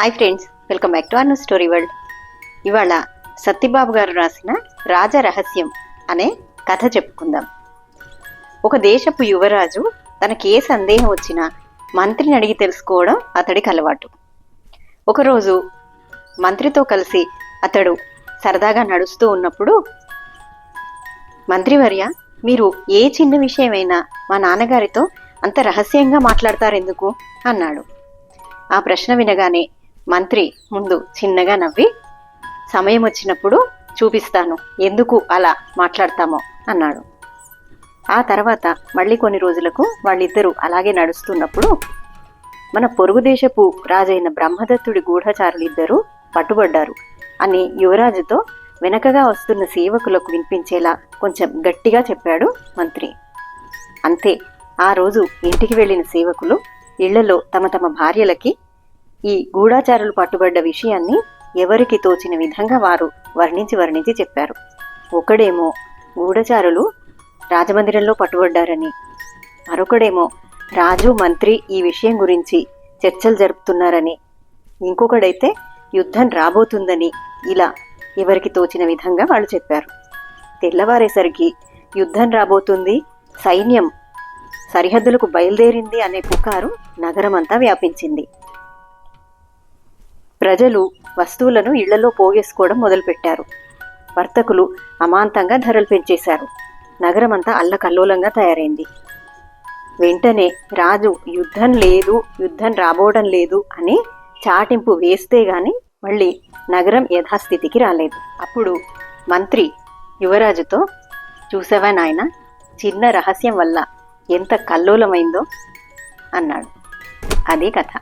Hi friends, welcome back to Anu story world. ఇవాళ సత్యబాబు గారు రాసిన రాజరహస్యం అనే కథ చెప్పుకుందాం. ఒక దేశపు యువరాజు తనకి ఏ సందేహం వచ్చినా మంత్రిని అడిగి తెలుసుకోవడం అతడికి అలవాటు. ఒకరోజు మంత్రితో కలిసి అతడు సరదాగా నడుస్తూ ఉన్నప్పుడు, మంత్రివర్య, మీరు ఏ చిన్న విషయమైనా మా నాన్నగారితో అంత రహస్యంగా మాట్లాడతారెందుకు అన్నాడు. ఆ ప్రశ్న వినగానే మంత్రి ముందు చిన్నగా నవ్వి, సమయం వచ్చినప్పుడు చూపిస్తాను ఎందుకు అలా మాట్లాడతామో అన్నాడు. ఆ తర్వాత మళ్ళీ కొన్ని రోజులకు వాళ్ళిద్దరూ అలాగే నడుస్తున్నప్పుడు, మన పొరుగు దేశపు రాజైన బ్రహ్మదత్తుడి గూఢచారులిద్దరూ పట్టుబడ్డారు అని యువరాజుతో వెనకగా వస్తున్న సేవకులకు వినిపించేలా కొంచెం గట్టిగా చెప్పాడు మంత్రి. అంతే, ఆ రోజు ఇంటికి వెళ్లిన సేవకులు ఇళ్లలో తమ తమ భార్యలకి ఈ గూఢచారులు పట్టుబడ్డ విషయాన్ని ఎవరికి తోచిన విధంగా వారు వర్ణించి చెప్పారు. ఒకడేమో గూఢచారులు రాజమందిరంలో పట్టుబడ్డారని, మరొకడేమో రాజు మంత్రి ఈ విషయం గురించి చర్చలు జరుపుతున్నారని, ఇంకొకడైతే యుద్ధం రాబోతుందని, ఇలా ఎవరికి తోచిన విధంగా వాళ్ళు చెప్పారు. తెల్లవారేసరికి యుద్ధం రాబోతుంది, సైన్యం సరిహద్దులకు బయలుదేరింది అనే పుకారు నగరమంతా వ్యాపించింది. ప్రజలు వస్తువులను ఇళ్లలో పోగేసుకోవడం మొదలుపెట్టారు. వర్తకులు అమాంతంగా ధరలు పెంచేశారు. నగరమంతా అల్లకల్లోలంగా తయారైంది. వెంటనే రాజు యుద్ధం రాబోవడం లేదు అని చాటింపు వేస్తే గాని మళ్ళీ నగరం యథాస్థితికి రాలేదు. అప్పుడు మంత్రి యువరాజుతో, చూసావా నాయన, చిన్న రహస్యం వల్ల ఎంత కల్లోలమైందో అన్నాడు. అదే కథ.